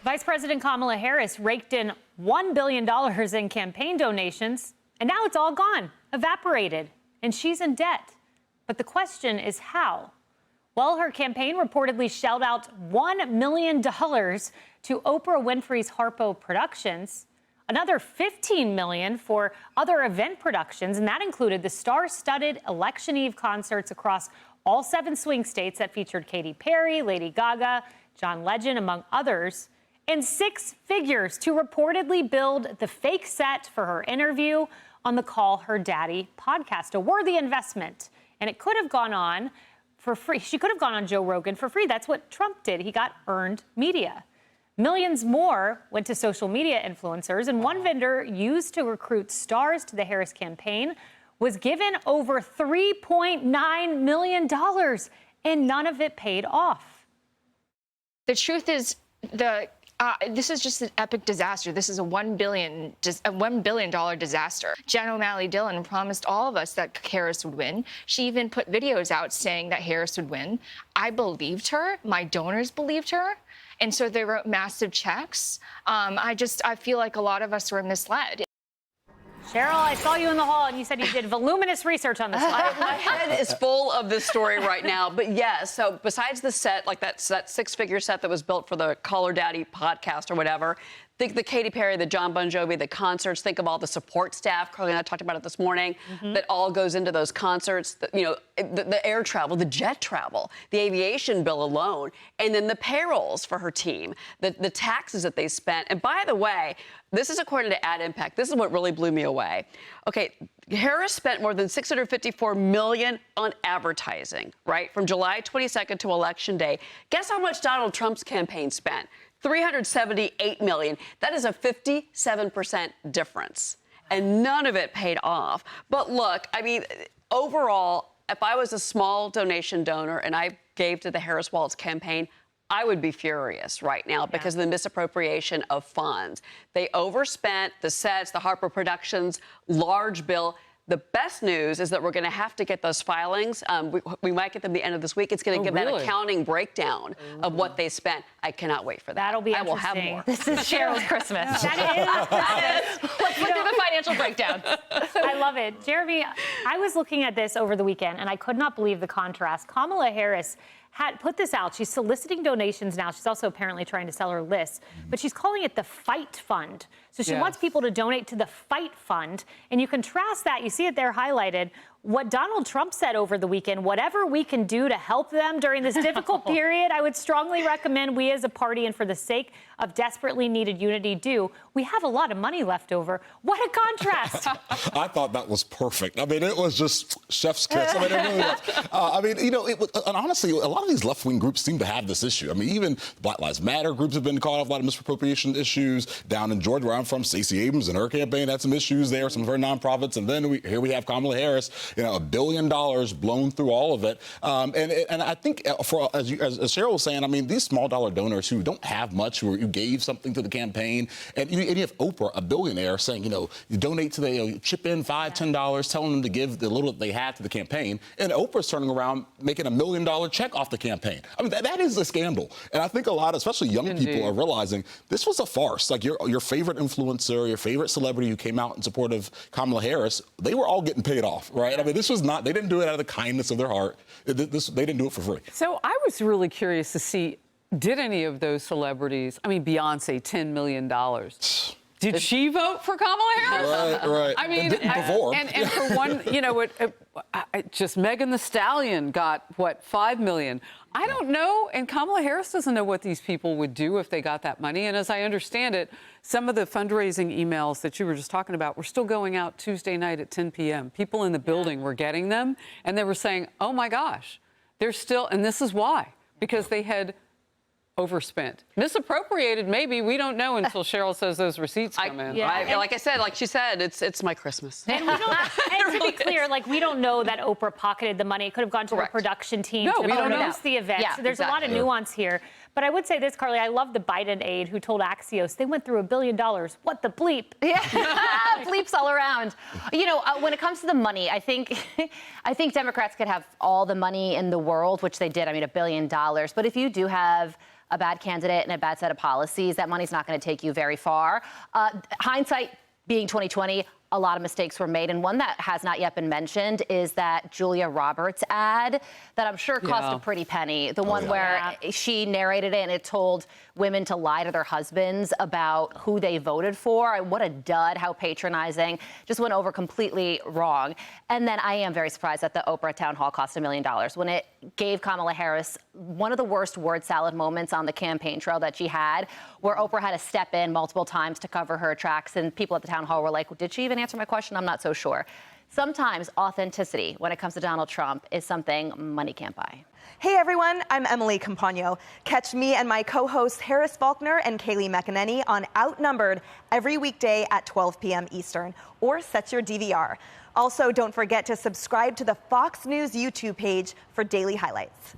Vice President Kamala Harris raked in $1 billion in campaign donations, and now it's all gone, evaporated, and she's in debt. But the question is how? Well, her campaign reportedly shelled out $1 million to Oprah Winfrey's Harpo Productions, another $15 million for other event productions, and that included the star-studded Election Eve concerts across all 7 swing states that featured Katy Perry, Lady Gaga, John Legend, among others, and 6 figures to reportedly build the fake set for her interview on the Call Her Daddy podcast, a worthy investment. And it could have gone on for free. She could have gone on Joe Rogan for free. That's what Trump did. He got earned media. Millions more went to social media influencers, and one vendor used to recruit stars to the Harris campaign was given over $3.9 million, and none of it paid off. The truth is, this is just an epic disaster. This is a $1 billion disaster. Jen O'Malley Dillon promised all of us that Harris would win. She even put videos out saying that Harris would win. I believed her. My donors believed her. And so they wrote massive checks. I feel like a lot of us were misled. Cheryl, I saw you in the hall, and you said you did voluminous research on this one. My head is full of this story right now. But yes, so besides the set, like that 6-figure set that was built for the Call Her Daddy podcast or whatever, think the Katy Perry, the John Bon Jovi, the concerts, think of all the support staff. Carly and I talked about it this morning, that all goes into those concerts, the air travel, the jet travel, the aviation bill alone, and then the payrolls for her team, the taxes that they spent. And by the way, this is according to Ad Impact. This is what really blew me away. Okay, Harris spent more than $654 million on advertising, right, from July 22nd to Election Day. Guess how much Donald Trump's campaign spent? $378 million. That is a 57% difference, and none of it paid off. But look, I mean, overall, if I was a small donation donor and I gave to the Harris Walz campaign, I would be furious right now because of the misappropriation of funds. They overspent the sets, the Harpo Productions, large bill. The best news is that we're going to have to get those filings. We might get them the end of this week. It's going to give that accounting breakdown of what they spent. I cannot wait for that. That'll be interesting. I will have more. This is Cheryl's Christmas. That is. Let's look at the financial breakdown. I love it. Jeremy, I was looking at this over the weekend, and I could not believe the contrast. Kamala Harris had put this out. She's soliciting donations now. She's also apparently trying to sell her list, but she's calling it the Fight Fund. So she wants people to donate to the Fight Fund. And you contrast that, you see it there highlighted, what Donald Trump said over the weekend, whatever we can do to help them during this difficult period, I would strongly recommend we as a party and for the sake of desperately needed unity do. We have a lot of money left over. What a contrast. I thought that was perfect. I mean, it was just chef's kiss. I mean, it really was. I mean, you know, and honestly, a lot of these left-wing groups seem to have this issue. I mean, even Black Lives Matter groups have been caught up a lot of misappropriation issues. Down in Georgia, where I'm from, Stacey Abrams and her campaign had some issues there, some of her nonprofits. And then here we have Kamala Harris, you know, $1 billion blown through all of it. And I think, as Cheryl was saying, I mean, these small dollar donors who don't have much, who gave something to the campaign, and you have Oprah, a billionaire, saying, you know, you donate to the, chip in $5, $10, telling them to give the little that they had to the campaign. And Oprah's turning around, making $1 million check off the campaign. I mean, that is a scandal. And I think a lot, especially young people, are realizing this was a farce. Like your favorite influencer, your favorite celebrity who came out in support of Kamala Harris, they were all getting paid off, right? I mean, this was not, they didn't do it out of the kindness of their heart. They didn't do it for free. So I was really curious to see, did any of those celebrities, I mean, Beyonce, $10 million. Did she vote for Kamala Harris? Right. I mean, and for one, you know, just Megan Thee Stallion got, what, $5 million. I don't know, and Kamala Harris doesn't know what these people would do if they got that money. And as I understand it, some of the fundraising emails that you were just talking about were still going out Tuesday night at 10 p.m. People in the building were getting them, and they were saying, oh, my gosh, they're still, and this is why, because they had overspent. Misappropriated, maybe. We don't know until Cheryl says those receipts come in. Like I said, like she said, it's my Christmas. And we don't, and to be clear, like, we don't know that Oprah pocketed the money. It could have gone to a production team to produce the event. So there's a lot of nuance here. But I would say this, Carly, I love the Biden aide who told Axios they went through $1 billion. What the bleep? Yeah, bleeps all around. You know, when it comes to the money, I think Democrats could have all the money in the world, which they did. I mean, $1 billion. But if you do have a bad candidate and a bad set of policies, that money's not going to take you very far. Hindsight being 2020, a lot of mistakes were made. And one that has not yet been mentioned is that Julia Roberts ad that I'm sure cost a pretty penny. The one where she narrated it and it told women to lie to their husbands about who they voted for. What a dud, how patronizing. Just went over completely wrong. And then I am very surprised that the Oprah town hall cost $1 million when it gave Kamala Harris one of the worst word salad moments on the campaign trail that she had, where Oprah had to step in multiple times to cover her tracks. And people at the town hall were like, did she even answer my question? I'm not so sure. Sometimes authenticity when it comes to Donald Trump is something money can't buy. Hey everyone, I'm Emily Campagno. Catch me and my co-hosts Harris Faulkner and Kaylee McEnany on Outnumbered every weekday at 12 p.m. Eastern, or set your DVR. Also, don't forget to subscribe to the Fox News YouTube page for daily highlights.